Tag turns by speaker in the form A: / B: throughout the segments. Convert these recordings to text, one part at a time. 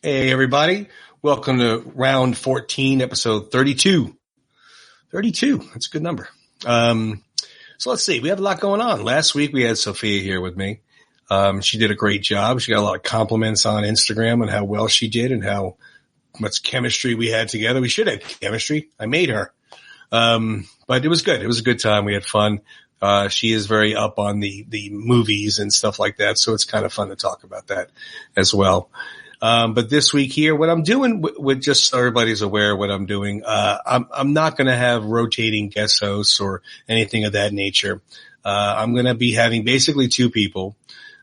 A: Hey, everybody. Welcome to round 14, episode 32. 32. That's a good number. So let's see. We have a lot going on. Last week we had Sophia here with me. She did a great job. She got a lot of compliments on Instagram on how well she did and how much chemistry we had together. We should have chemistry. I made her. But it was good. It was a good time. We had fun. She is very up on the movies and stuff like that. So it's kind of fun to talk about that as well. But this week here, what I'm doing with just so everybody's aware of what I'm doing, I'm not going to have rotating guest hosts or anything of that nature. I'm going to be having basically two people.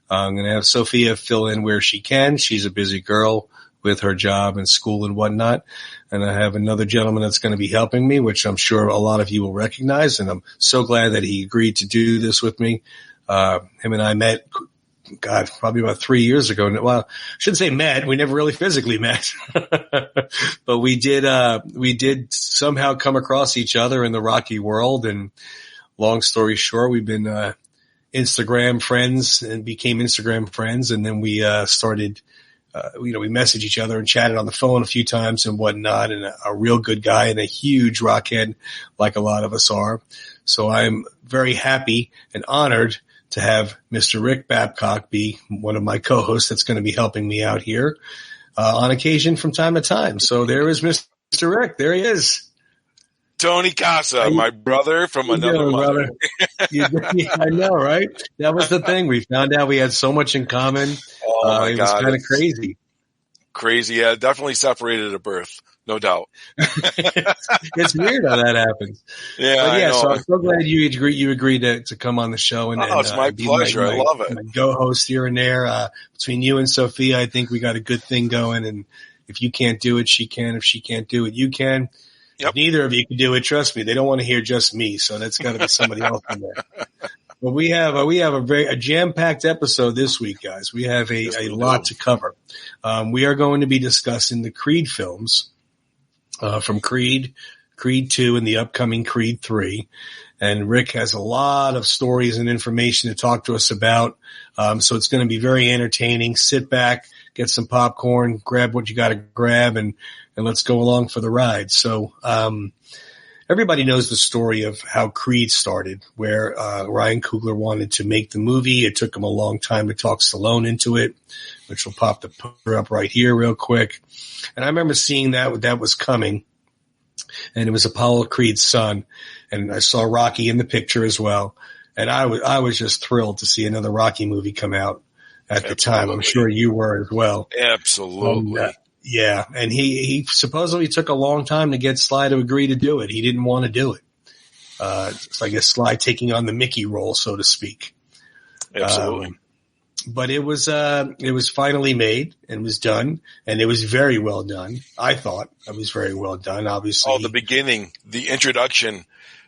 A: I'm going to have Sophia fill in where she can. She's a busy girl with her job and school and whatnot. And I have another gentleman that's going to be helping me, which I'm sure a lot of you will recognize. And I'm so glad that he agreed to do this with me. Him and I met, God, probably about 3 years ago. Well, I shouldn't say met. We never really physically met, but we did somehow come across each other in the Rocky world. And long story short, we've been, Instagram friends and became Instagram friends. And then we, started, we messaged each other and chatted on the phone a few times and whatnot, and a real good guy and a huge rockhead like a lot of us are. So I'm very happy and honored to have Mr. Rick Babcock be one of my co-hosts that's going to be helping me out here on occasion from time to time. So there is Mr. Rick. There he is.
B: Tony Casa, my brother from another mother.
A: I know, right? That was the thing. We found out we had so much in common.
B: Oh my
A: it
B: God.
A: was kind of crazy.
B: Crazy. Yeah, definitely separated at birth. No doubt.
A: It's weird how that happens.
B: Yeah,
A: but yeah,
B: I know.
A: so I'm so glad you agreed to come on the show. And
B: it's my pleasure. I love it.
A: My co-host here and there. Between you and Sophia, I think we got a good thing going. And if you can't do it, she can. If she can't do it, you can.
B: Yep.
A: If neither of you can do it, trust me, they don't want to hear just me. So that's got to be somebody else in there. But we have a jam-packed episode this week, guys. We have a lot to cover. We are going to be discussing the Creed films. From Creed 2 and the upcoming Creed 3. And Rick has a lot of stories and information to talk to us about. So it's going to be very entertaining. Sit back, get some popcorn, grab what you got to grab, and let's go along for the ride. So, everybody knows the story of how Creed started, where, Ryan Coogler wanted to make the movie. It took him a long time to talk Stallone into it, which will pop the picture up right here real quick. And I remember seeing that was coming, and it was Apollo Creed's son. And I saw Rocky in the picture as well. And I was just thrilled to see another Rocky movie come out at the time. I'm sure you were as well.
B: Absolutely.
A: Yeah. And he supposedly took a long time to get Sly to agree to do it. He didn't want to do it. It's like a Sly taking on the Mickey role, so to speak.
B: Absolutely.
A: But it was finally made and was done, and it was very well done. I thought it was very well done, obviously.
B: Oh, the beginning, the introduction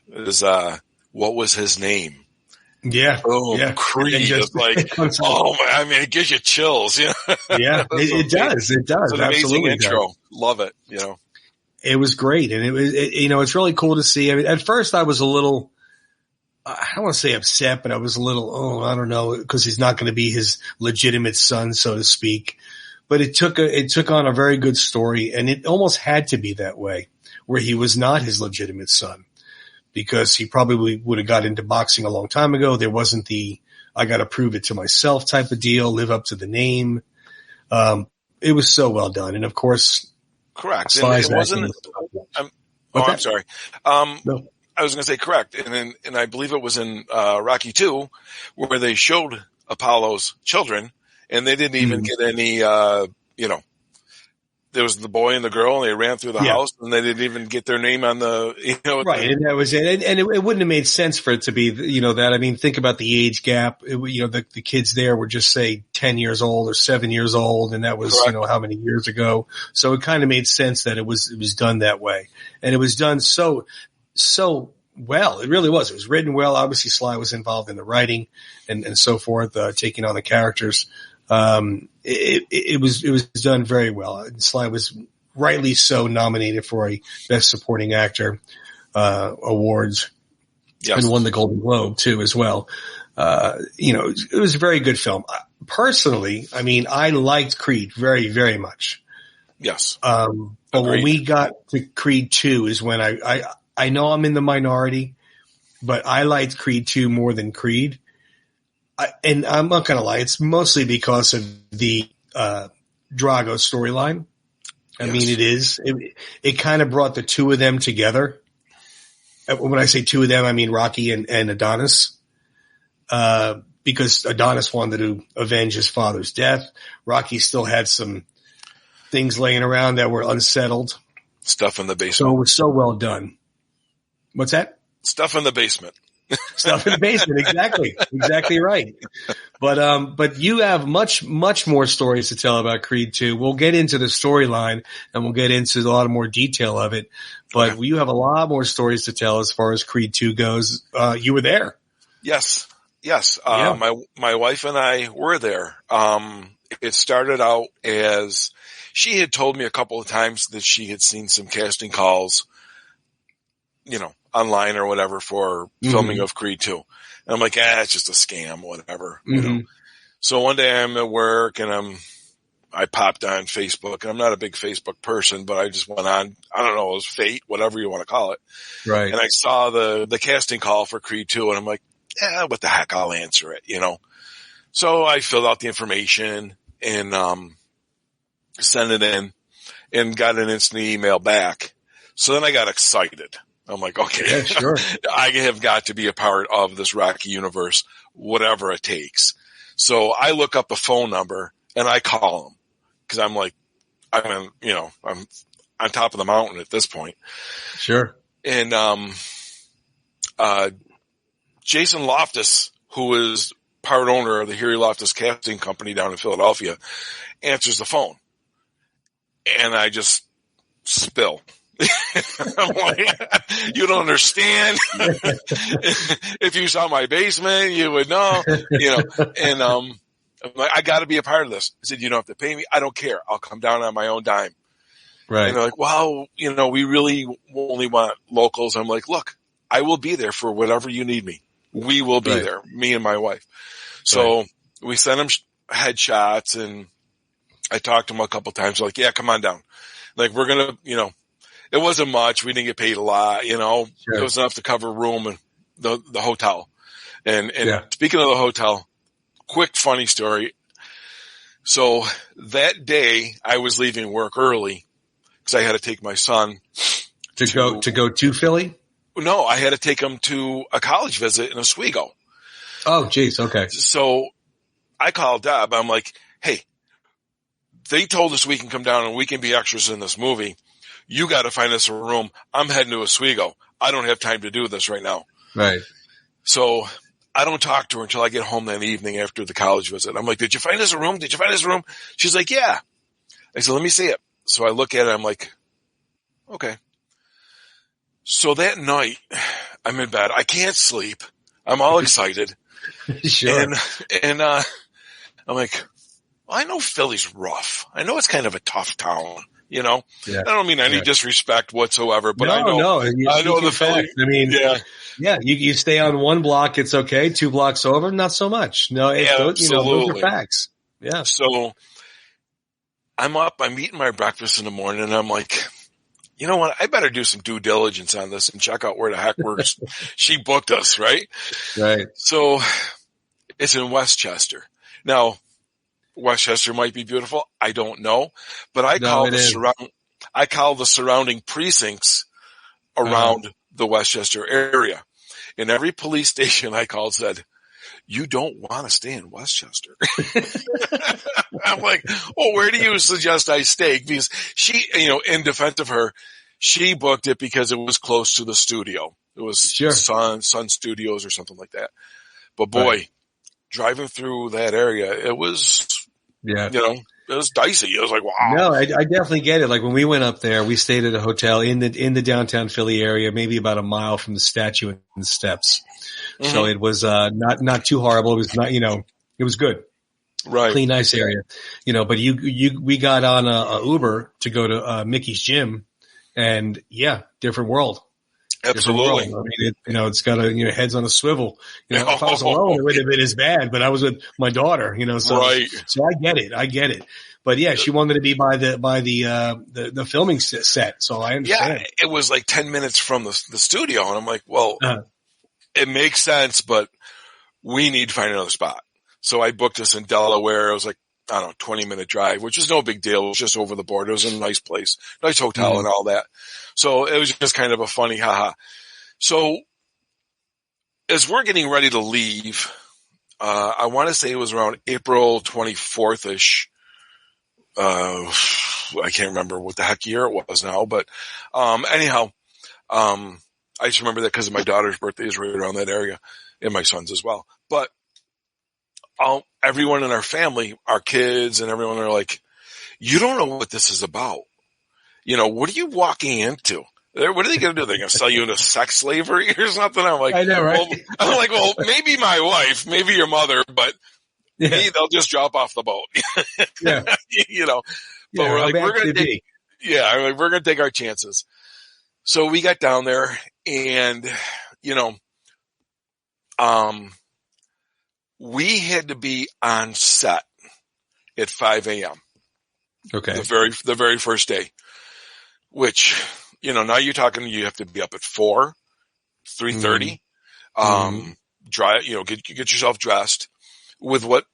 B: is, what was his name?
A: Yeah.
B: Oh,
A: yeah.
B: Creed. It's like, oh, I mean, it gives you chills. You know?
A: Yeah, it does. It does.
B: It's an amazing intro.
A: Does.
B: Love it.
A: It was great. And it's really cool to see. I mean, at first I was a little, I don't want to say upset, but I was a little, I don't know, because he's not going to be his legitimate son, so to speak. But it took on a very good story, and it almost had to be that way, where he was not his legitimate son, because he probably would have got into boxing a long time ago. There wasn't the, I got to prove it to myself type of deal, live up to the name. It was so well done. And of course,
B: correct. And it wasn't, I'm sorry.
A: No.
B: I was going to say correct. And I believe it was in, Rocky 2 where they showed Apollo's children and they didn't even get any, there was the boy and the girl and they ran through the house and they didn't even get their name on the,
A: right. And that was it. And it wouldn't have made sense for it to be, that. I mean, think about the age gap. The kids there were just say 10 years old or 7 years old. And that was,
B: correct.
A: How many years ago. So it kind of made sense that it was done that way. And it was done so well. It really was. It was written well. Obviously Sly was involved in the writing and so forth, taking on the characters. It was done very well. Sly was rightly so nominated for a Best Supporting Actor, awards. Yes. And won the Golden Globe too as well. It was a very good film. Personally, I mean, I liked Creed very, very much.
B: Yes.
A: But when we got to Creed 2 is when I know I'm in the minority, but I liked Creed 2 more than Creed. And I'm not going to lie. It's mostly because of the Drago storyline. I mean, it kind of brought the two of them together. When I say two of them, I mean Rocky and Adonis. Because Adonis wanted to avenge his father's death. Rocky still had some things laying around that were unsettled.
B: Stuff in the basement.
A: So it was so well done. What's that?
B: Stuff in the basement.
A: Stuff in the basement. Exactly. Exactly right. But you have much more stories to tell about Creed 2. We'll get into the storyline and we'll get into a lot more detail of it. But you have a lot more stories to tell as far as Creed 2 goes. You were there.
B: Yes. My wife and I were there. It started out as she had told me a couple of times that she had seen some casting calls, online or whatever for filming of Creed 2. And I'm like, it's just a scam, whatever. So one day I'm at work and I popped on Facebook, and I'm not a big Facebook person, but I just went on, I don't know, it was fate, whatever you want to call it.
A: Right.
B: And I saw the casting call for Creed 2 and I'm like, what the heck, I'll answer it, So I filled out the information and sent it in and got an instant email back. So then I got excited. I'm like, okay,
A: yeah, sure.
B: I have got to be a part of this Rocky universe, whatever it takes. So I look up the phone number and I call him because I'm like, I'm on top of the mountain at this point.
A: Sure.
B: And, Jason Loftus, who is part owner of the Huey Loftus Casting Company down in Philadelphia, answers the phone. And I just spill. I'm like, you don't understand. If you saw my basement, you would know, and, I'm like, I got to be a part of this. I said, you don't have to pay me. I don't care. I'll come down on my own dime.
A: Right.
B: And they're like, well, we really only want locals. I'm like, look, I will be there for whatever you need me. We will be there, me and my wife. So we sent him headshots and I talked to him a couple times. Like, yeah, come on down. Like, we're going to, it wasn't much. We didn't get paid a lot, Sure. It was enough to cover room and the hotel. And speaking of the hotel, quick funny story. So that day I was leaving work early because I had to take my son
A: to go to Philly.
B: No, I had to take him to a college visit in Oswego.
A: Oh, geez. Okay.
B: So I called Deb. I'm like, hey, they told us we can come down and we can be extras in this movie. You got to find us a room. I'm heading to Oswego. I don't have time to do this right now.
A: Right.
B: So I don't talk to her until I get home that evening after the college visit. I'm like, did you find us a room? Did you find us a room? She's like, yeah. I said, let me see it. So I look at it. I'm like, okay. So that night, I'm in bed. I can't sleep. I'm all excited.
A: Sure.
B: And I'm like, well, I know Philly's rough. I know it's kind of a tough town, Yeah. I don't mean any disrespect whatsoever, but I know the Philly.
A: I mean, you stay on one block, it's okay. 2 blocks over, not so much. No, those are facts. Yeah.
B: So I'm up, I'm eating my breakfast in the morning and I'm like, you know what? I better do some due diligence on this and check out where the heck she booked us, right?
A: Right.
B: So it's in Westchester. Now, Westchester might be beautiful. I don't know, but I call the surrounding precincts around the Westchester area. And every police station I called said, you don't want to stay in Westchester. I'm like, well, where do you suggest I stay? Because she, in defense of her, she booked it because it was close to the studio. It was Sun Studios or something like that. But boy, driving through that area, it was, it was dicey. I was like, wow.
A: No, I definitely get it. Like when we went up there, we stayed at a hotel in the downtown Philly area, maybe about a mile from the statue and the steps. Mm-hmm. So it was, not too horrible. It was not, it was good.
B: Right.
A: Clean, nice area, but we got on a Uber to go to Mickey's gym and different world.
B: Absolutely.
A: I mean, it's got heads on a swivel. If I was alone, it wouldn't have been as bad, but I was with my daughter, so I get it. But yeah, she wanted to be by the filming set. So I understand.
B: Yeah, it was like 10 minutes from the studio. And I'm like, well, it makes sense, but we need to find another spot. So I booked us in Delaware. It was like, I don't know, 20-minute drive, which is no big deal. It was just over the border. It was in a nice place, nice hotel and all that. So it was just kind of a funny haha. So as we're getting ready to leave, I want to say it was around April 24th-ish. I can't remember what the heck year it was now, but anyhow, I just remember that because my daughter's birthday is right around that area, and my son's as well. But everyone in our family, our kids and everyone are like, you don't know what this is about. What are you walking into? What are they going to do? They're going to sell you into sex slavery or something? I'm like,
A: I know, right?
B: Well, maybe my wife, maybe your mother, but me, they'll just drop off the boat.
A: Yeah.
B: But we're going to take our chances. So we got down there and, we had to be on set at 5 a.m.
A: Okay.
B: The very first day, which, now you're talking, you have to be up at 3:30, dry, get yourself dressed with what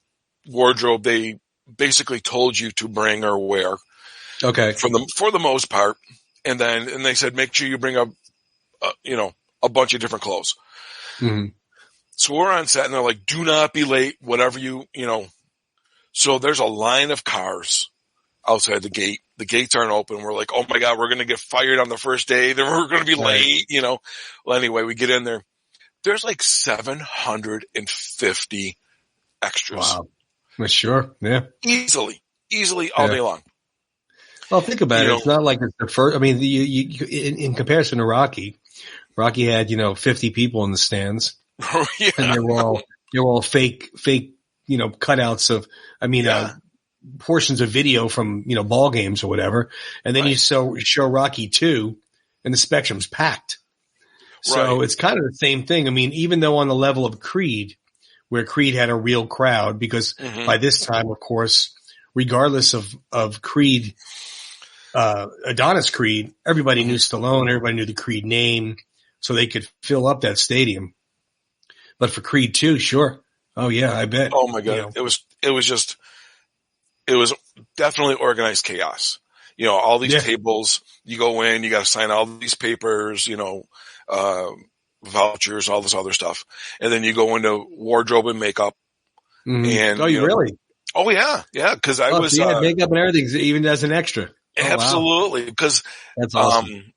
B: wardrobe they basically told you to bring or wear.
A: Okay.
B: For the most part. And they said, make sure you bring a bunch of different clothes.
A: Mm-hmm.
B: So we're on set and they're like, do not be late, whatever So there's a line of cars outside the gate. The gates aren't open. We're like, oh my God, we're going to get fired on the first day. Then we're going to be late, Well, anyway, we get in there. There's like 750 extras.
A: Wow. Well, sure. Yeah.
B: Easily all day long.
A: Well, think about it. It's not like it's the first. I mean, in comparison to Rocky had 50 people in the stands, and they were all fake cutouts of. Portions of video from ball games or whatever, and then you show Rocky 2, and the spectrum's packed. So it's kind of the same thing. I mean, even though on the level of Creed, where Creed had a real crowd, because by this time, of course, regardless of Creed. Adonis Creed, everybody knew Stallone, everybody knew the Creed name, so they could fill up that stadium. But for Creed 2, sure. Oh yeah, I bet.
B: Oh my God. It was definitely organized chaos. All these tables, you go in, you got to sign all these papers, vouchers, all this other stuff. And then you go into wardrobe and makeup.
A: Mm-hmm.
B: And
A: really?
B: Oh yeah. Yeah. Cause I was,
A: so makeup and everything, even as an extra.
B: Absolutely. Wow. Because,
A: that's awesome.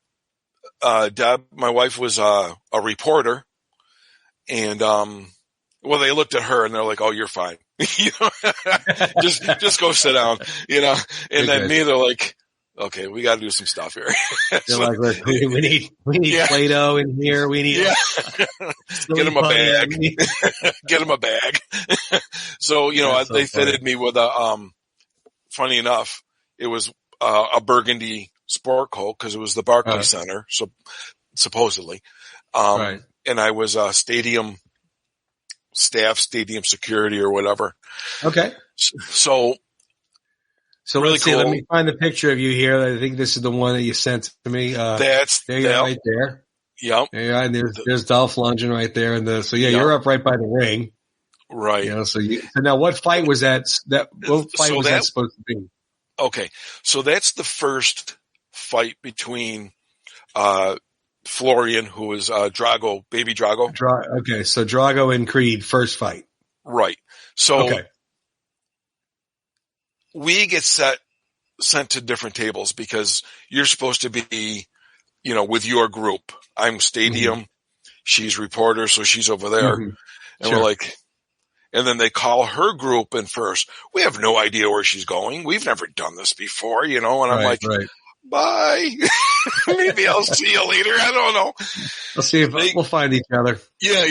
B: Deb, my wife was, a reporter and, they looked at her and they're like, oh, you're fine. just go sit down, and then me, they're like, okay, we got to do some stuff here.
A: They're like, look, we need Play-Doh in here. We need
B: get him a bag. Get him a bag. So, they fitted me with funny enough, it was a burgundy sport coat because it was the Barclays Center. So supposedly, and I was stadium security or whatever.
A: Okay.
B: So really
A: let's see. Cool. Let me find the picture of you here. I think this is the one that you sent to me.
B: That's
A: there you are right there.
B: Yep.
A: Yeah, and there's Dolph Lundgren right there, and you're up right by the ring.
B: Right.
A: So now what fight was that? What fight was that supposed to be?
B: Okay. So that's the first fight between, Florian, who is Drago, baby Drago.
A: Okay, so Drago and Creed, first fight.
B: Right. So we get sent to different tables because you're supposed to be, with your group. I'm stadium. She's reporter, so she's over there. And we're like, and then they call her group in first. We have no idea where she's going. We've never done this before, and I'm like, bye. Maybe I'll see you later. I don't know.
A: We'll see if we'll find each other.
B: Yeah,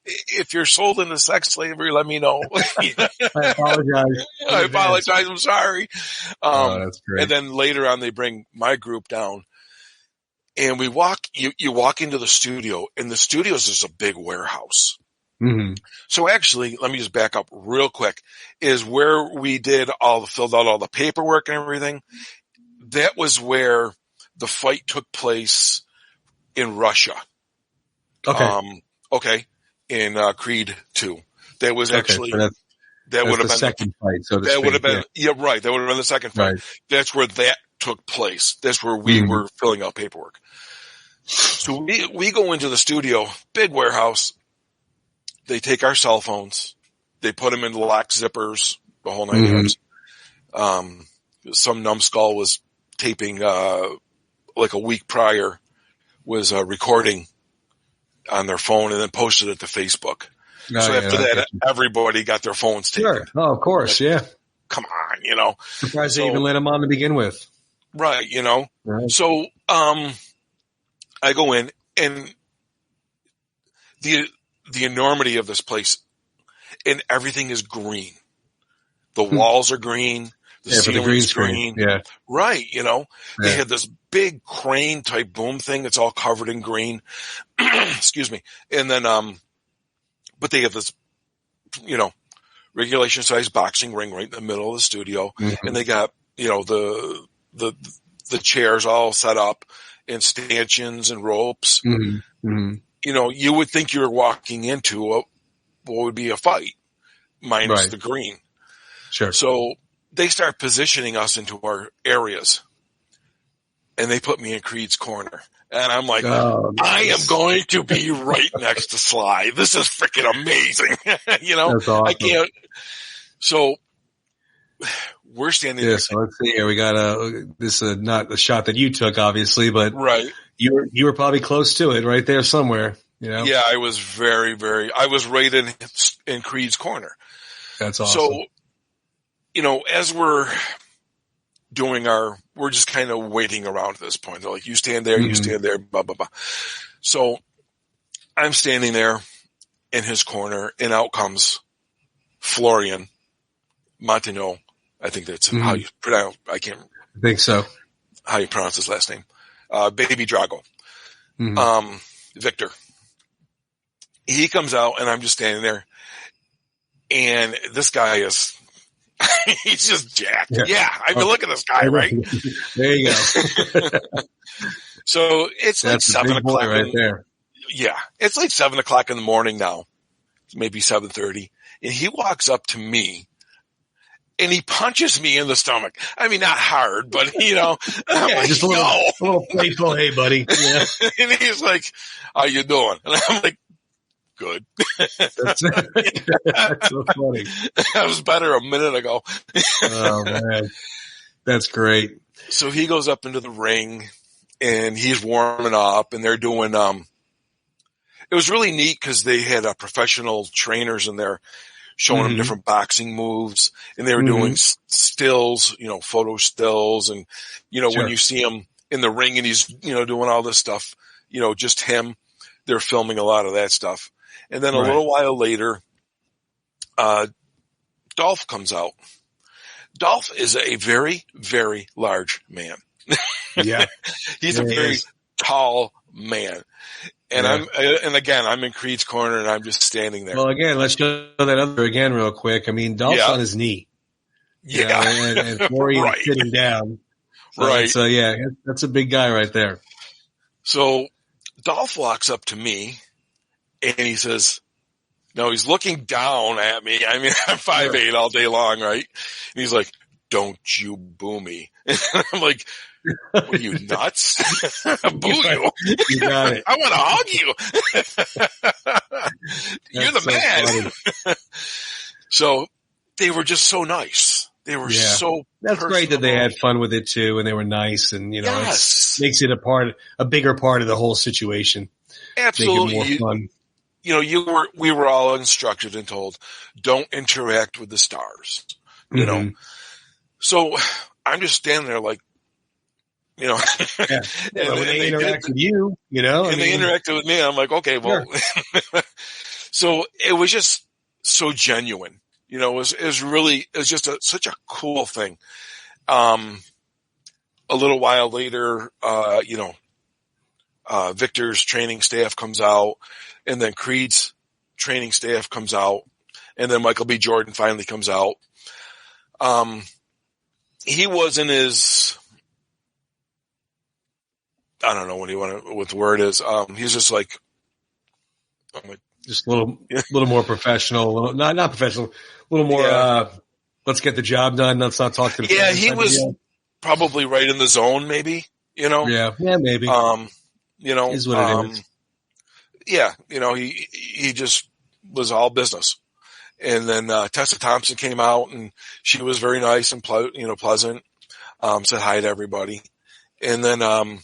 B: if you're sold into sex slavery, let me know.
A: I apologize.
B: I'm sorry.
A: That's great.
B: And then later on, they bring my group down, and we walk you walk into the studio, and the studio is just a big warehouse.
A: Mm-hmm.
B: So actually, let me just back up real quick, is where we filled out all the paperwork and everything. That was where the fight took place in Russia.
A: Okay.
B: In Creed 2. That was actually,
A: so
B: that would have been
A: the second fight, so to
B: that
A: speak.
B: would have been, right. That would have been the second fight.
A: Right.
B: That's where that took place. That's where we were filling out paperwork. So we go into the studio, big warehouse. They take our cell phones. They put them in lock zippers, the whole 9 yards. Some numbskull was taping, like a week prior, was recording on their phone and then posted it to Facebook. So after that, everybody got their phones taken.
A: Sure. Oh, of course. Yeah.
B: Come on,
A: Surprised they even let them on to begin with.
B: Right.
A: Right.
B: So, I go in, and the enormity of this place, and everything is green. The walls are green. The ceiling's green.
A: Yeah.
B: Right. They had this big crane type boom thing that's all covered in green. Excuse me. And then, but they have this, regulation size boxing ring right in the middle of the studio. Mm-hmm. And they got, the chairs all set up and stanchions and ropes.
A: Mm-hmm. Mm-hmm.
B: You would think you were walking into what would be a fight minus the green.
A: Sure.
B: So they start positioning us into our areas, and they put me in Creed's corner. And I'm like, I am going to be right next to Sly. This is freaking amazing.
A: That's awesome.
B: I can't. So we're standing there.
A: So let's see here. We got this is not the shot that you took, obviously, but
B: right.
A: You were probably close to it, right there somewhere.
B: Yeah, I was I was right in Creed's corner.
A: That's awesome.
B: So, as we're doing we're just kind of waiting around at this point. They're like, you stand there, you stand there, blah, blah, blah. So I'm standing there in his corner, and out comes Florian Montagnol. I think that's how you pronounce. I think
A: so.
B: How you pronounce his last name? Baby Drago. Victor. He comes out, and I'm just standing there, and this guy is. He's just jacked. Yeah. I mean, look at this guy, right?
A: There you go.
B: So it's like 7 o'clock
A: right there.
B: Yeah. It's like 7 o'clock in the morning now. It's maybe 7:30. And he walks up to me and he punches me in the stomach. I mean, not hard, but I'm like,
A: just a little playful. Hey, buddy. Yeah.
B: And he's like, how you doing? And I'm like, good.
A: That's so funny.
B: That was better a minute ago.
A: Oh man, that's great.
B: So he goes up into the ring, and he's warming up, and they're doing. It was really neat because they had professional trainers in there showing them different boxing moves, and they were doing stills, photo stills, and when you see him in the ring and he's doing all this stuff, just him. They're filming a lot of that stuff. And then a little while later, Dolph comes out. Dolph is a very, very large man.
A: Yeah.
B: He's a very tall man. And I'm in Creed's corner, and I'm just standing there.
A: Well, again, let's show that other again real quick. I mean, Dolph's on his knee. And Florian's sitting down.
B: Right.
A: So that's a big guy right there.
B: So Dolph walks up to me, and he says, he's looking down at me. I mean, I'm 5'8" all day long, right? And he's like, don't you boo me. And I'm like, what are you, nuts? Boo you.
A: You got it.
B: I want to hug you. You're the man. So they were just so nice. They were so
A: That's
B: personable.
A: great that they had fun with it too, and they were nice, and it makes it a bigger part of the whole situation.
B: Absolutely.
A: Make it more fun.
B: We were all instructed and told, don't interact with the stars, So I'm just standing there like,
A: and they interact with you, they
B: interacted with me. I'm like, okay, well, so it was just so genuine, it was just such a cool thing. A little while later, Victor's training staff comes out, and then Creed's training staff comes out, and then Michael B. Jordan finally comes out. He was in his, I don't know what the word is. He's just like,
A: just a little more professional, not professional, a little more, let's get the job done. Let's not talk to the
B: fans. He was probably right in the zone, maybe,
A: Yeah, maybe. Is what it is.
B: Yeah, he just was all business. And then Tessa Thompson came out, and she was very nice and pleasant. Said hi to everybody. And then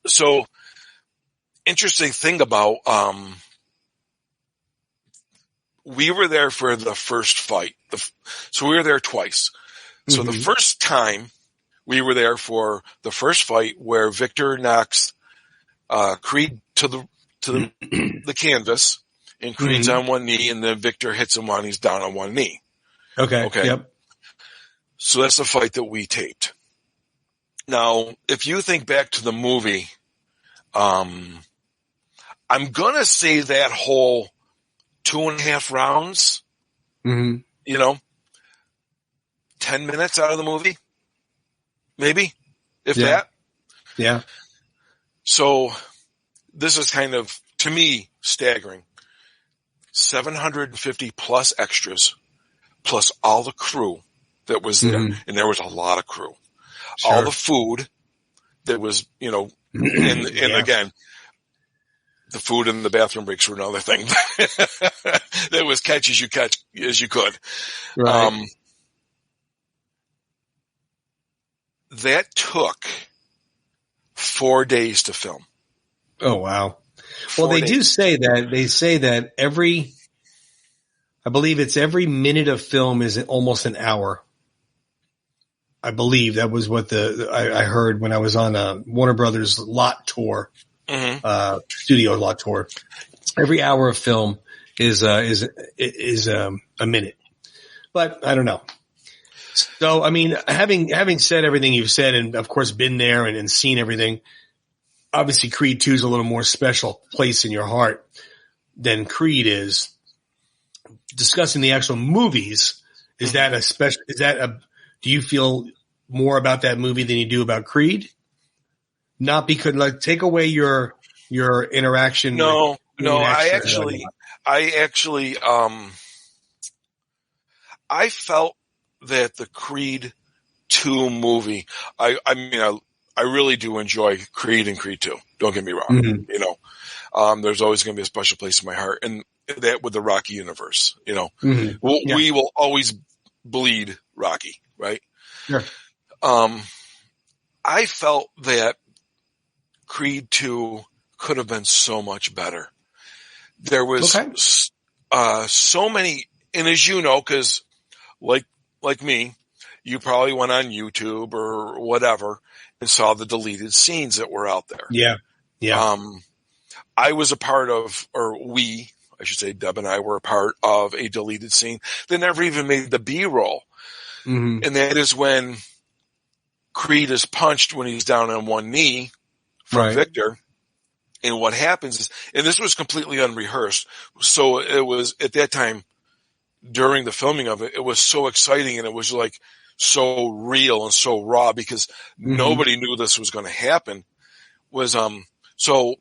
B: so interesting thing about we were there for the first fight. So we were there twice. So the first time we were there for the first fight where Victor knocks Creed to the canvas, and Creed's on one knee, and then Victor hits him while he's down on one knee.
A: Okay. Yep.
B: So that's the fight that we taped. Now, if you think back to the movie, I'm going to say that whole 2.5 rounds, 10 minutes out of the movie, maybe, if that.
A: Yeah.
B: So this is kind of, to me, staggering. 750 plus extras, plus all the crew that was there. And there was a lot of crew. Sure. All the food that was, and again, the food in the bathroom breaks were another thing. That was catch as you could.
A: Right.
B: That took 4 days to film.
A: Oh, wow. Well, they do say that. They say that I believe it's every minute of film is almost an hour. I believe that was what I heard when I was on a Warner Brothers lot tour, studio lot tour. Every hour of film is a minute, but I don't know. So, I mean, having said everything you've said, and of course been there and seen everything, obviously Creed 2 is a little more special place in your heart than Creed is. Discussing the actual movies, do you feel more about that movie than you do about Creed? Not because, take away your interaction.
B: No, I actually, I felt that the Creed 2 movie, I really do enjoy Creed and Creed 2. Don't get me wrong. There's always going to be a special place in my heart, and that with the Rocky universe, we will always bleed Rocky, right?
A: Sure.
B: I felt that Creed 2 could have been so much better. There was so many, and as you know, because like me, you probably went on YouTube or whatever and saw the deleted scenes that were out there.
A: Yeah.
B: I was a part of, I should say, Deb and I were a part of a deleted scene that never even made the B-roll. And that is when Creed is punched when he's down on one knee from Victor. And what happens is, and this was completely unrehearsed. So it was at that time during the filming of it, it was so exciting and it was like so real and so raw because nobody knew this was going to happen. So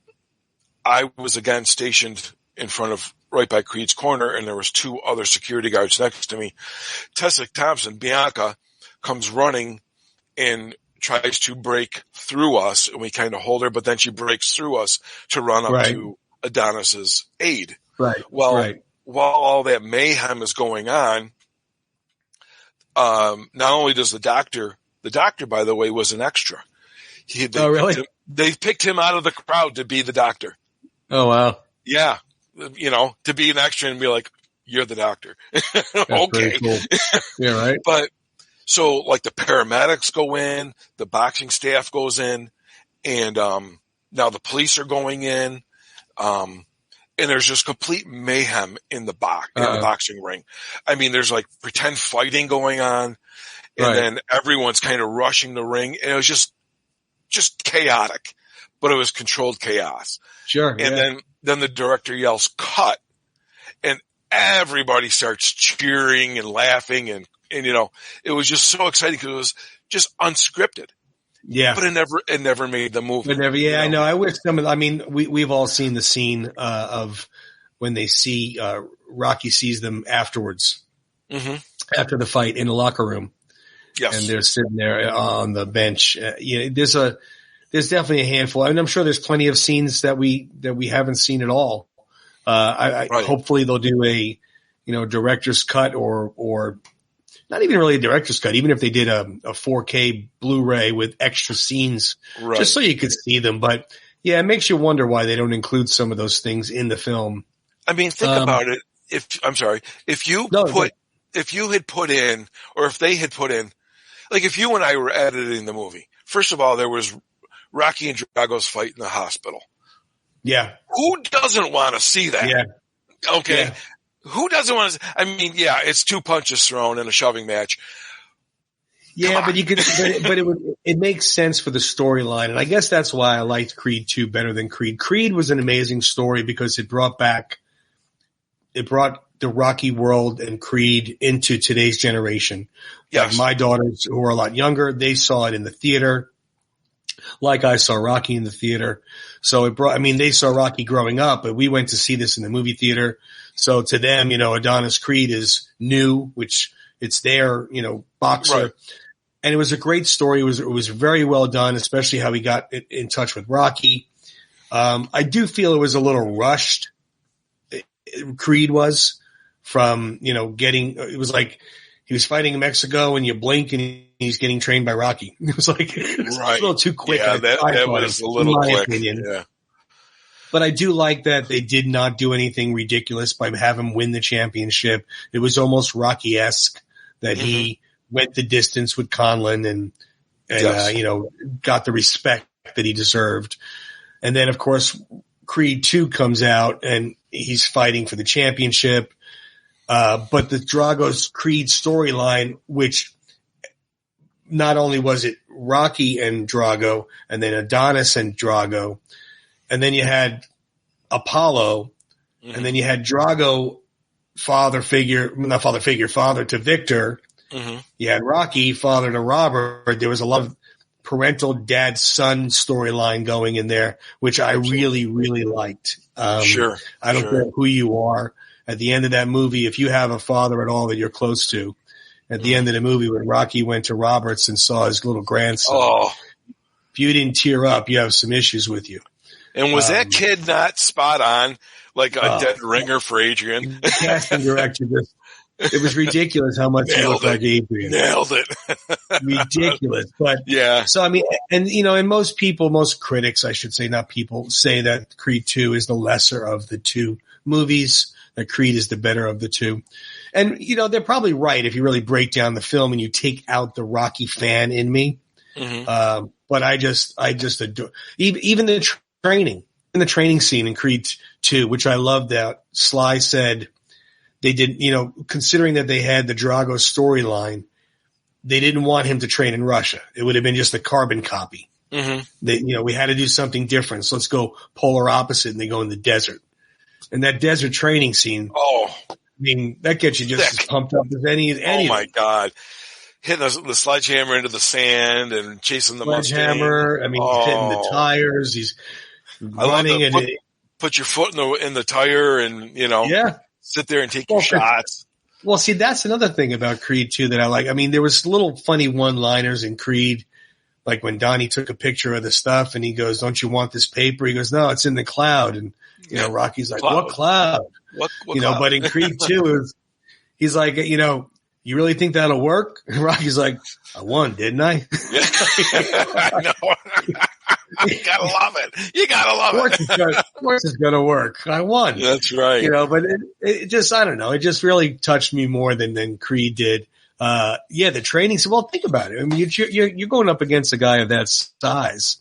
B: I was again stationed in front of right by Creed's corner, and there was 2 other security guards next to me. Tessa Thompson, Bianca, comes running and tries to break through us, and we kind of hold her, but then she breaks through us to run up to Adonis's aid.
A: Right.
B: Well, while all that mayhem is going on, not only does the doctor, by the way, was an extra.
A: Really?
B: They picked him out of the crowd to be the doctor.
A: Oh, wow.
B: Yeah. To be an extra and be like, you're the doctor. Okay.
A: Cool. Yeah, right.
B: But so like the paramedics go in, the boxing staff goes in, and now the police are going in, and there's just complete mayhem in the boxing ring. I mean, there's like pretend fighting going on, and then everyone's kind of rushing the ring, and it was just chaotic. but it was controlled chaos.
A: Sure.
B: And then the director yells cut, and everybody starts cheering and laughing, and it was just so exciting because it was just unscripted.
A: Yeah.
B: But it never made the movie.
A: I know. I wish we've all seen the scene of when they see Rocky sees them afterwards, after the fight in the locker room.
B: Yes.
A: And they're sitting there on the bench. There's definitely a handful. I mean, I'm sure there's plenty of scenes that we haven't seen at all. Right. Hopefully they'll do a, director's cut or not even really a director's cut, even if they did a 4K Blu-ray with extra scenes, just so you could see them. But yeah, it makes you wonder why they don't include some of those things in the film.
B: I mean, think about it. If you had put in, or if they had put in, like if you and I were editing the movie, first of all, there was Rocky and Drago's fight in the hospital.
A: Yeah.
B: Who doesn't want to see that?
A: Yeah.
B: Okay.
A: Yeah.
B: Who doesn't want to? I mean, yeah, it's 2 punches thrown in a shoving match.
A: Yeah, but it makes sense for the storyline. And I guess that's why I liked Creed 2 better than Creed. Creed was an amazing story because it brought the Rocky world and Creed into today's generation.
B: Yes.
A: Like my daughters who are a lot younger, they saw it in the theater. Like I saw Rocky in the theater. So they saw Rocky growing up, but we went to see this in the movie theater. So to them, Adonis Creed is new, which it's their, boxer.
B: Right.
A: And it was a great story. It was very well done, especially how he got in touch with Rocky. I do feel it was a little rushed. Creed was from, it was like he was fighting in Mexico and you blink and he's getting trained by Rocky. It was like, a little too quick.
B: Yeah, that was a little quick. Opinion. Yeah.
A: But I do like that they did not do anything ridiculous by having him win the championship. It was almost Rocky-esque that he went the distance with Conlon and got the respect that he deserved. And then, of course, Creed 2 comes out and he's fighting for the championship. But the Drago's Creed storyline, which not only was it Rocky and Drago and then Adonis and Drago, and then you had Apollo, and then you had Drago, father to Victor. You had Rocky, father to Robert. There was a lot of parental dad-son storyline going in there, which I really, really liked.
B: Sure.
A: I don't care who you are. At the end of that movie, if you have a father at all that you're close to, at the end of the movie when Rocky went to Roberts and saw his little grandson, if you didn't tear up, you have some issues with you.
B: And was that kid not spot on, like a dead ringer for Adrian?
A: The casting director it was ridiculous how much he looked like Adrian.
B: Nailed it.
A: Ridiculous. But
B: yeah.
A: So, I mean, and most critics, I should say, not people, say that Creed 2 is the lesser of the two movies, that Creed is the better of the two. And, they're probably right if you really break down the film and you take out the Rocky fan in me. But I just adore, even the training scene in Creed 2, which I loved that Sly said they did, considering that they had the Drago storyline, they didn't want him to train in Russia. It would have been just a carbon copy. We had to do something different. So let's go polar opposite, and they go in the desert. And that desert training scene. Oh, I mean, that gets you just as pumped up as any.
B: Oh my God. Hitting the sledgehammer into the sand and chasing the Mustang.
A: Sledgehammer. I mean, he's hitting the tires. He's running and
B: put your foot in the tire and, sit there and take your shots.
A: Well, see, that's another thing about Creed 2 that I like. I mean, there was little funny one-liners in Creed, like when Donnie took a picture of the stuff and he goes, "Don't you want this paper?" He goes, "No, it's in the cloud." And, Rocky's like, "What cloud?"
B: What cloud?
A: But in Creed 2, he's like, "You really think that'll work?" And Rocky's like, "I won, didn't I?"
B: I know. You gotta love it.
A: Of course it's gonna work. I won.
B: That's right.
A: But it just, I don't know. It just really touched me more than Creed did. The training. So, well, think about it. I mean, you're going up against a guy of that size.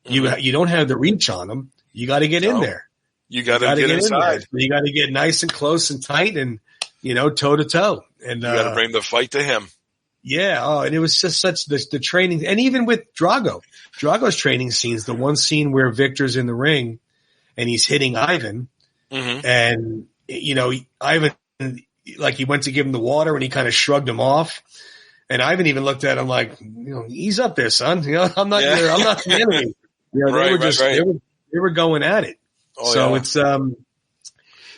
A: You don't have the reach on him. You got to get in there.
B: You got to get inside.
A: You got to get nice and close and tight and, toe to toe. And
B: you got to bring the fight to him.
A: Yeah. Oh, and it was just such the training. And even with Drago's training scenes, the one scene where Victor's in the ring and he's hitting Ivan and, Ivan, like he went to give him the water and he kind of shrugged him off. And Ivan even looked at him like, ease up there, son. I'm not the enemy. They were going at it. Oh, so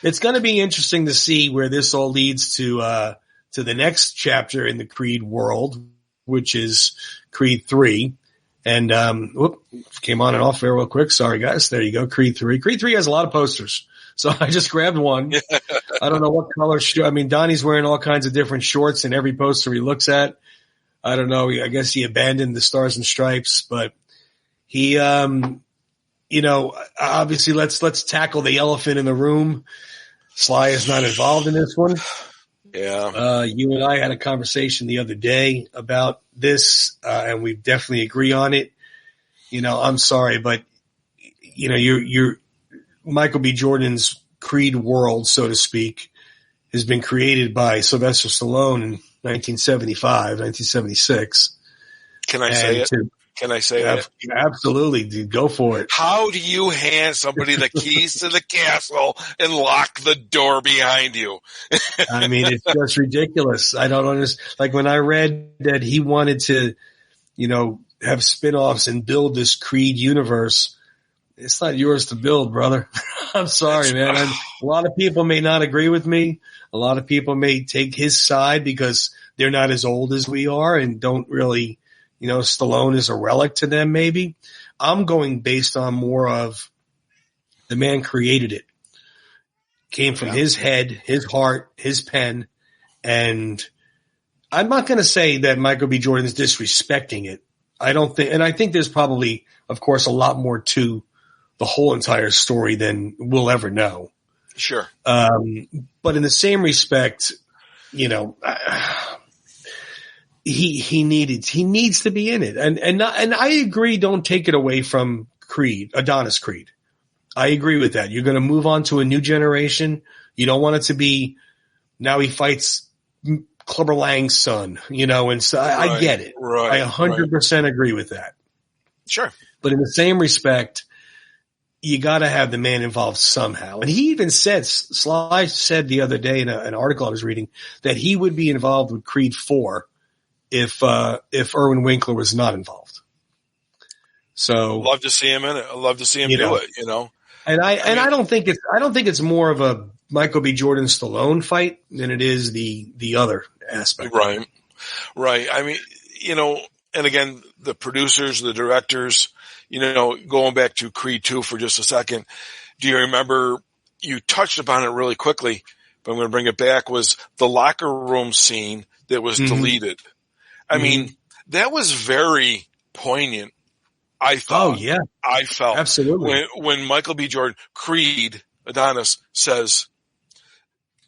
A: it's going to be interesting to see where this all leads to the next chapter in the Creed world, which is Creed 3. And, came on and off there real quick. Sorry guys. There you go. Creed 3. Creed 3 has a lot of posters. So I just grabbed one. I don't know what color. Donnie's wearing all kinds of different shorts in every poster he looks at. I don't know. I guess he abandoned the Stars and Stripes, but he, obviously let's tackle the elephant in the room. Sly is not involved in this one.
B: Yeah.
A: You and I had a conversation the other day about this, and we definitely agree on it. I'm sorry, but you're Michael B. Jordan's Creed world, so to speak, has been created by Sylvester Stallone in 1975, 1976.
B: Can I say it? Can I say that?
A: Absolutely, dude. Go for it.
B: How do you hand somebody the keys to the castle and lock the door behind you?
A: I mean, it's just ridiculous. I don't understand. Like when I read that he wanted to, have spinoffs and build this Creed universe, it's not yours to build, brother. I'm sorry, man. A lot of people may not agree with me. A lot of people may take his side because they're not as old as we are and don't really, Stallone is a relic to them maybe. I'm going based on more of the man created it. Came from his head, his heart, his pen. And I'm not going to say that Michael B. Jordan is disrespecting it. I don't think, and I think there's probably, of course, a lot more to the whole entire story than we'll ever know.
B: Sure.
A: But in the same respect, he needs to be in it. And I agree. Don't take it away from Adonis Creed. I agree with that. You're going to move on to a new generation. You don't want it to be now he fights Clubber Lang's son, and so I get it.
B: Right.
A: I 100% agree with that.
B: Sure.
A: But in the same respect, you got to have the man involved somehow. And he even said, Sly said the other day in an article I was reading that he would be involved with Creed 4 if Irwin Winkler was not involved. So
B: love to see him in it. I love to see him do it,
A: And I don't think it's more of a Michael B. Jordan Stallone fight than it is the other aspect.
B: Right. Right. I mean, and again, the producers, the directors, going back to Creed 2 for just a second, do you remember, you touched upon it really quickly, but I'm going to bring it back, was the locker room scene that was deleted. I mean, that was very poignant, I thought.
A: Oh, yeah.
B: I felt.
A: Absolutely.
B: When Michael B. Jordan, Creed, Adonis, says,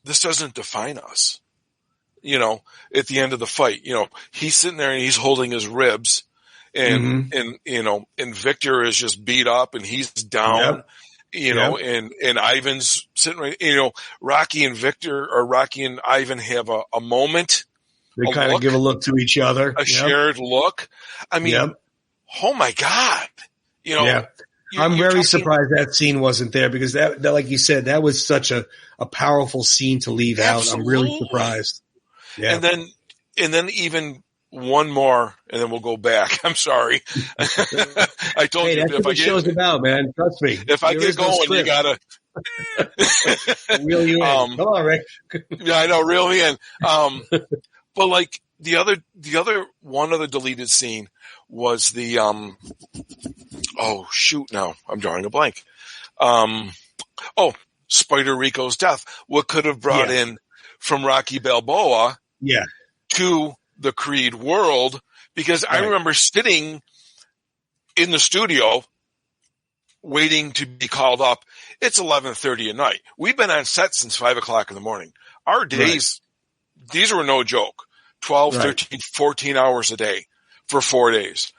B: this doesn't define us. At the end of the fight, he's sitting there and he's holding his ribs. And Victor is just beat up and he's down, and Ivan's sitting right, Rocky and Ivan have a moment.
A: They kind of give a look to each other.
B: A shared look. I mean, oh my God.
A: I'm very surprised that scene wasn't there because that, like you said, that was such a powerful scene to leave out. I'm really surprised. Yeah.
B: And then even one more, and then we'll go back. I'm sorry. I told you
A: that's what the show's about, man. Trust me.
B: If I get going, you gotta
A: reel you in. Come on, Rick.
B: Yeah, I know, reel me in. But like the other one of the deleted scene was the oh shoot, now I'm drawing a blank. Spider Rico's death. What could have brought in from Rocky Balboa to the Creed world, because I remember sitting in the studio waiting to be called up. It's 11:30 at night. We've been on set since 5:00 in the morning. Our days, these were no joke. 12, 13, 14 hours a day for 4 days.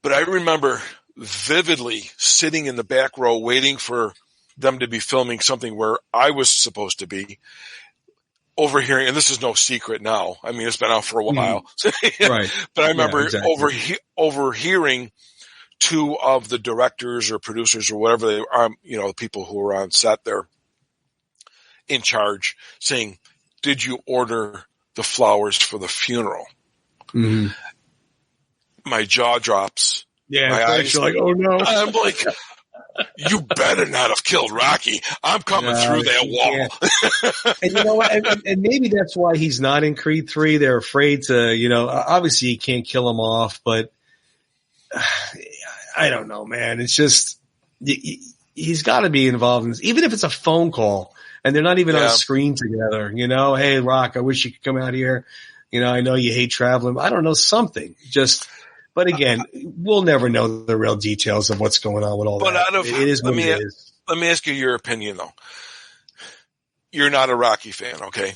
B: But I remember vividly sitting in the back row waiting for them to be filming something where I was supposed to be, overhearing, and this is no secret now. I mean, it's been out for a while.
A: Right.
B: But I remember overhearing two of the directors or producers or whatever they are, the people who were on set there in charge saying, "Did you order the flowers for the funeral?"
A: Mm-hmm.
B: My jaw drops.
A: Yeah. My eyes are like, oh no.
B: I'm like, you better not have killed Rocky. I'm coming through that wall.
A: And you know what? And maybe that's why he's not in Creed 3. They're afraid to, obviously you can't kill him off, but I don't know, man. It's just, he's got to be involved in this, even if it's a phone call and they're not even on a screen together, hey, Rock, I wish you could come out here. I know you hate traveling. I don't know, something but again, we'll never know the real details of what's going on with all that. It is what it is.
B: Let me ask you your opinion though. You're not a Rocky fan, okay?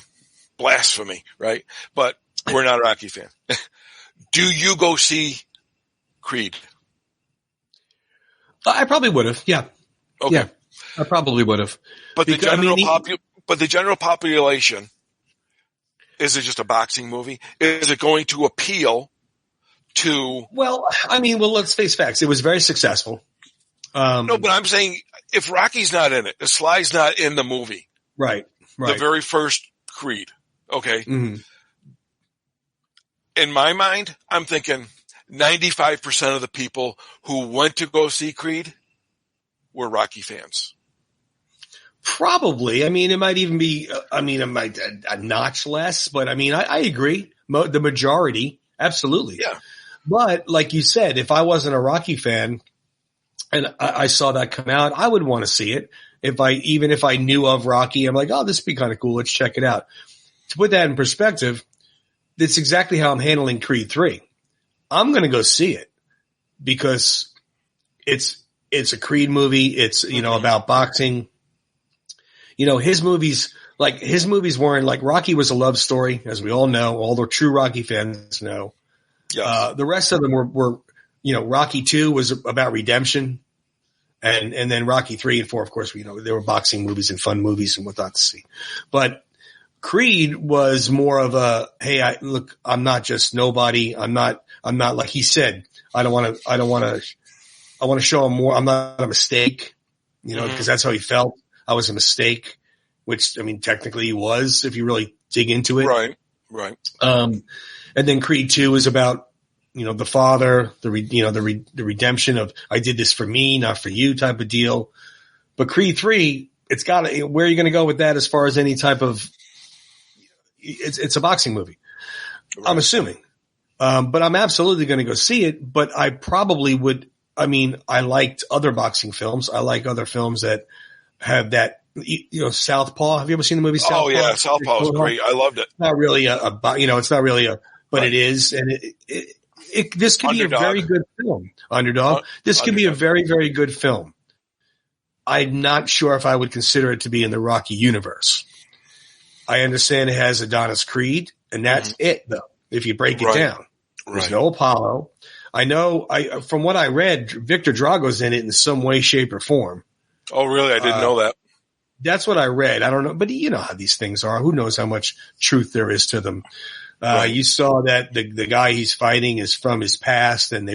B: Blasphemy, right? But we're not a Rocky fan. Do you go see Creed?
A: I probably would have. Yeah.
B: Okay.
A: Yeah, I probably would have.
B: But the general population, is it just a boxing movie? Is it going to appeal to?
A: Well, let's face facts. It was very successful.
B: No, but I'm saying if Rocky's not in it, if Sly's not in the movie,
A: right.
B: The very first Creed, okay.
A: Mm-hmm.
B: In my mind, I'm thinking 95% of the people who went to go see Creed were Rocky fans.
A: Probably. It might even be, it might a notch less, but I agree. The majority, absolutely.
B: Yeah.
A: But like you said, if I wasn't a Rocky fan and I saw that come out, I would want to see it. Even if I knew of Rocky, I'm like, oh, this would be kind of cool. Let's check it out. To put that in perspective, that's exactly how I'm handling Creed 3. I'm going to go see it because it's a Creed movie. It's, about boxing. His movies weren't like Rocky was a love story, as we all know, all the true Rocky fans know.
B: Yes.
A: The rest of them were Rocky 2 was about redemption. And then Rocky 3 and 4, of course, they were boxing movies and fun movies and whatnot to see. But Creed was more of a, hey, I'm not just nobody. I'm not like he said, I want to show him more. I'm not a mistake, because that's how he felt. I was a mistake, which, technically he was, if you really dig into it.
B: Right.
A: And then Creed 2 is about, the father, the redemption of, I did this for me, not for you type of deal. But Creed 3, where are you going to go with that as far as any type of, it's a boxing movie. Right. I'm assuming. But I'm absolutely going to go see it, but I probably would, I liked other boxing films. I like other films that have that, Southpaw. Have you ever seen the movie Southpaw?
B: Oh yeah, Southpaw is great. I loved it.
A: It's not really it's not really but it is. And this could be a very good film. Underdog. This could be a very, very good film. I'm not sure if I would consider it to be in the Rocky universe. I understand it has Adonis Creed, and that's it though. If you break it down, there's no Apollo. I know from what I read, Victor Drago's in it in some way, shape or form.
B: Oh really? I didn't know that.
A: That's what I read. I don't know, but you know how these things are. Who knows how much truth there is to them. You saw that the guy he's fighting is from his past and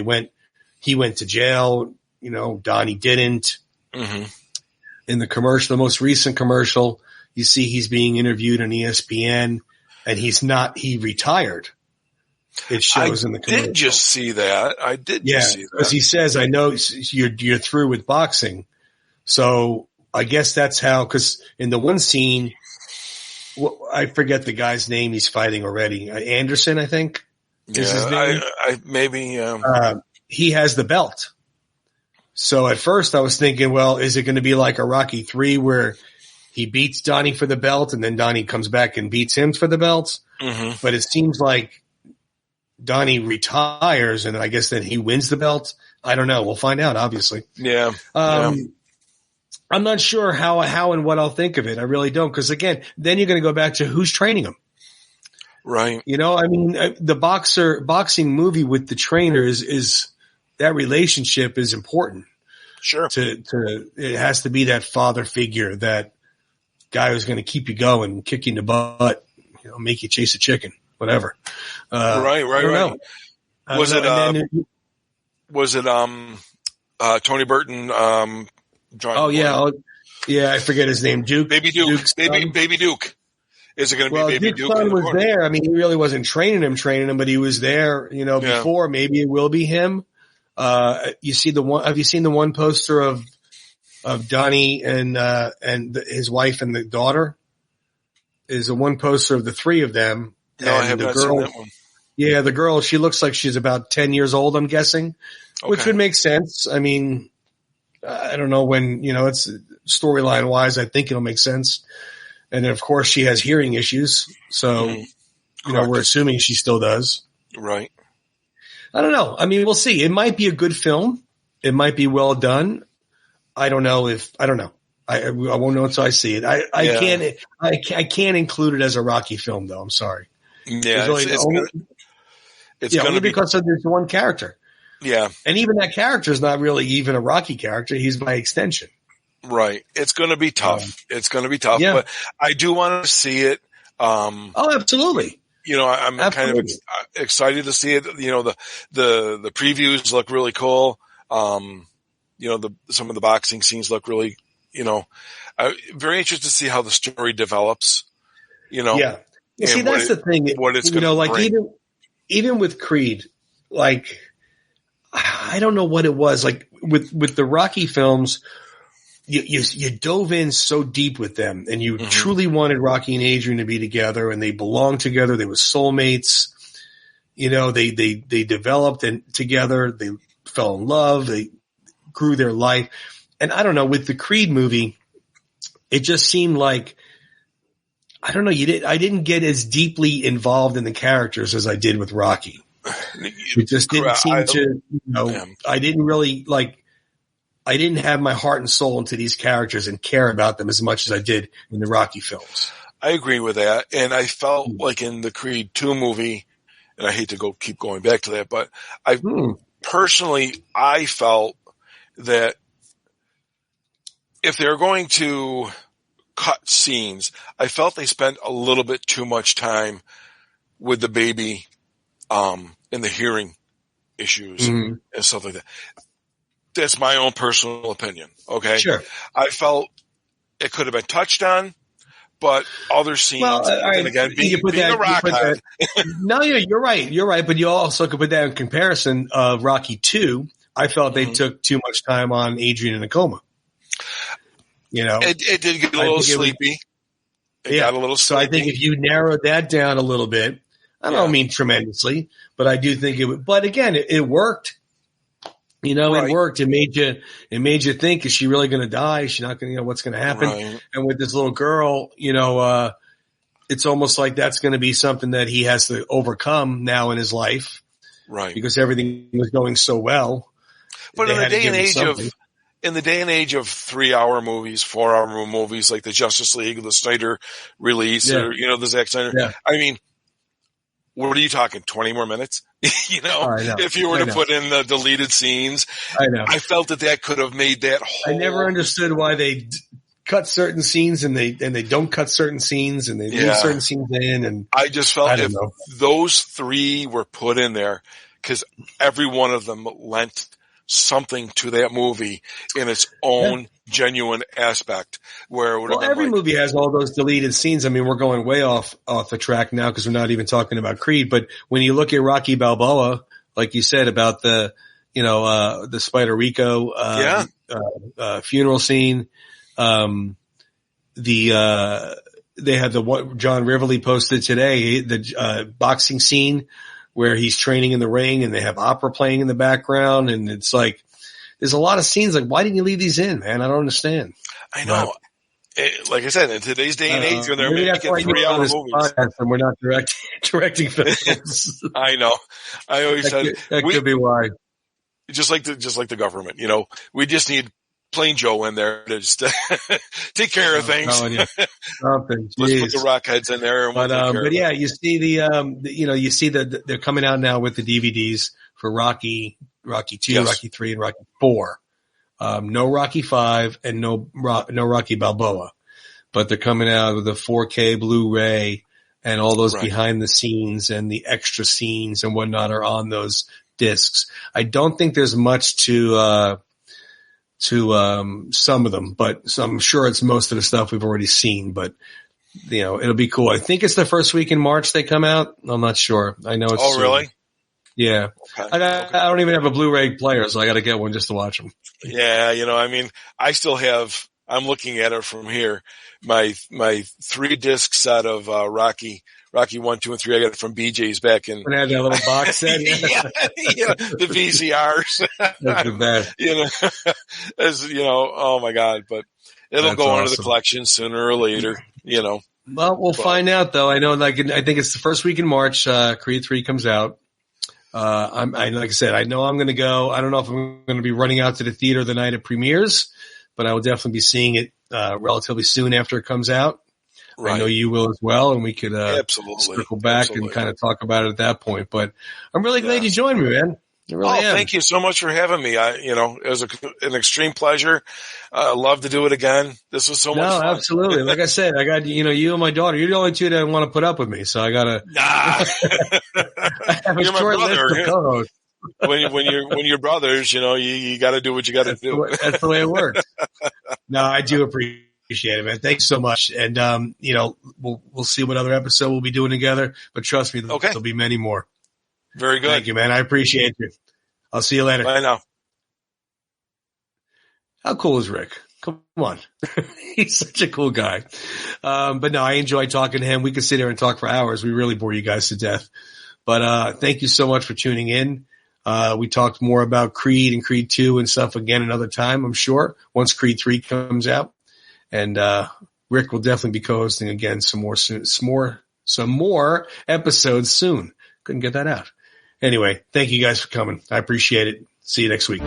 A: he went to jail. Donnie didn't. Mm-hmm. In the commercial, the most recent commercial, you see he's being interviewed on ESPN and he retired. It shows in the commercial.
B: I did just see that.
A: Because he says, I know you're through with boxing. So I guess that's how, cause in the one scene, I forget the guy's name he's fighting already. Anderson, I think. Is his name.
B: Maybe.
A: He has the belt. So at first I was thinking, well, is it going to be like a Rocky 3 where he beats Donnie for the belt and then Donnie comes back and beats him for the belt? Mm-hmm. But it seems like Donnie retires and I guess then he wins the belt. I don't know. We'll find out, obviously.
B: Yeah.
A: I'm not sure how and what I'll think of it. I really don't. Cause again, then you're going to go back to who's training him.
B: Right.
A: The boxing movie with the trainer is that relationship is important.
B: Sure.
A: It has to be that father figure, that guy who's going to keep you going, kick you in the butt, make you chase a chicken, whatever.
B: Right. Was it Tony Burton, John?
A: Yeah. I forget his name.
B: Baby Duke. Baby Duke. Is it going to be Baby
A: Duke's
B: Duke?
A: Son was there. I mean, he really wasn't training him, but he was there, before. Maybe it will be him. Have you seen the one poster of Donnie and his wife and the daughter? Is the one poster of the three of them.
B: No, I have not seen that one.
A: Yeah, the girl, she looks like she's about 10 years old, I'm guessing, which would make sense. I mean, I don't know when, it's storyline wise, I think it'll make sense. And then, of course, she has hearing issues. So, we're assuming she still does.
B: Right.
A: I don't know. I mean, we'll see. It might be a good film. It might be well done. I don't know. I won't know until I see it. I can't include it as a Rocky film, though. I'm sorry.
B: Yeah.
A: It's going to be because there's one character.
B: Yeah.
A: And even that character is not really even a Rocky character. He's by extension.
B: Right. It's going to be tough. Yeah. But I do want to see it.
A: Absolutely.
B: I'm kind of excited to see it. The previews look really cool. Some of the boxing scenes look really, very interested to see how the story develops,
A: Yeah. See, that's the thing.
B: What it's going to
A: bring. Even with Creed, like, I don't know what it was. Like with the Rocky films, you dove in so deep with them, and you truly wanted Rocky and Adrian to be together, and they belonged together. They were soulmates. They developed together. They fell in love. They grew their life. And I don't know, with the Creed movie, it just seemed like, I don't know, I didn't get as deeply involved in the characters as I did with Rocky. It just didn't seem to, I didn't really I didn't have my heart and soul into these characters and care about them as much as I did in the Rocky films.
B: I agree with that. And I felt like in the Creed 2 movie, and I hate to keep going back to that, but I felt that if they're going to cut scenes, I felt they spent a little bit too much time with the baby, and the hearing issues and stuff like that. That's my own personal opinion. Okay.
A: Sure.
B: I felt it could have been touched on, but other scenes, and again, being a rockhead.
A: No, you're right. You're right. But you also could put that in comparison of Rocky 2. I felt they took too much time on Adrian in a coma.
B: It did get a little sleepy. It got a little sleepy.
A: So I think if you narrowed that down a little bit, I don't mean tremendously, but I do think it would. But again, it worked. It worked. It made you think, is she really going to die? Is she not going to, what's going to happen? Right. And with this little girl, it's almost like that's going to be something that he has to overcome now in his life.
B: Right.
A: Because everything was going so well.
B: But in the day and age of 3-hour movies, 4-hour movies, like the Justice League, the Snyder release, or, the Zack Snyder, I mean, what are you talking? 20 more minutes? If you were to put in the deleted scenes, I felt that could have made that whole.
A: I never understood why they cut certain scenes and they don't cut certain scenes and they leave certain scenes in. And
B: I just felt if those 3 were put in there, because every one of them lent something to that movie in its own genuine aspect. Where it would have been
A: every movie has all those deleted scenes. I mean, we're going way off the track now because we're not even talking about Creed. But when you look at Rocky Balboa, like you said about the Spider Rico funeral scene, they had what John Rivoli posted today, the boxing scene where he's training in the ring and they have opera playing in the background. And it's like, there's a lot of scenes. Like, why didn't you leave these in, man? I don't understand.
B: I know. Like I said, in today's day and age, when they're making 3-hour movies.
A: And we're not directing films.
B: I know. I always said
A: that could be why.
B: Just like the government, we just need plain Joe in there to just take care of things.
A: Let's put
B: the rockheads in there.
A: But yeah, you see they're coming out now with the DVDs for Rocky 2, Rocky 3, and Rocky 4. No Rocky 5 and no Rocky Balboa, but they're coming out with a 4K Blu-ray and all those behind the scenes and the extra scenes and whatnot are on those discs. I don't think there's much to some of them, but I'm sure it's most of the stuff we've already seen, but it'll be cool. I think it's the first week in March they come out. I'm not sure. I know it's soon. Really? Yeah. Okay. I don't even have a Blu-ray player, so I got to get one just to watch them.
B: Yeah. I still have, I'm looking at it from here. My 3-disc set of, Rocky 1, 2, and 3. I got it from BJ's back in.
A: And had that little box set.
B: Yeah, the VCRs.
A: That's the best.
B: Oh my God, but it'll go into the collection sooner or later, Well,
A: we'll find out though. I know, I think it's the first week in March, Creed 3 comes out. Like I said, I know I'm going to go. I don't know if I'm going to be running out to the theater the night it premieres, but I will definitely be seeing it, relatively soon after it comes out. Right. I know you will as well, and we could circle back and kind of talk about it at that point. But I'm really glad you joined me, man.
B: Thank you so much for having me. It was an extreme pleasure. Love to do it again. This was so much fun.
A: Absolutely. Like I said, I got, you and my daughter. You're the only two that want to put up with me. So I got to.
B: You're my brother. When you're brothers, you got to do what you got to do.
A: That's the way it works. No, I do appreciate it, man. Thanks so much. And, we'll see what other episode we'll be doing together, but trust me, there'll be many more.
B: Very good.
A: Thank you, man. I appreciate you. I'll see you later.
B: Bye now.
A: How cool is Rick? Come on. He's such a cool guy. But no, I enjoy talking to him. We could sit here and talk for hours. We really bore you guys to death. But, thank you so much for tuning in. We talked more about Creed and Creed 2 and stuff again another time, I'm sure, once Creed 3 comes out. And, Rick will definitely be co-hosting again some more episodes soon. Couldn't get that out. Anyway, thank you guys for coming. I appreciate it. See you next week.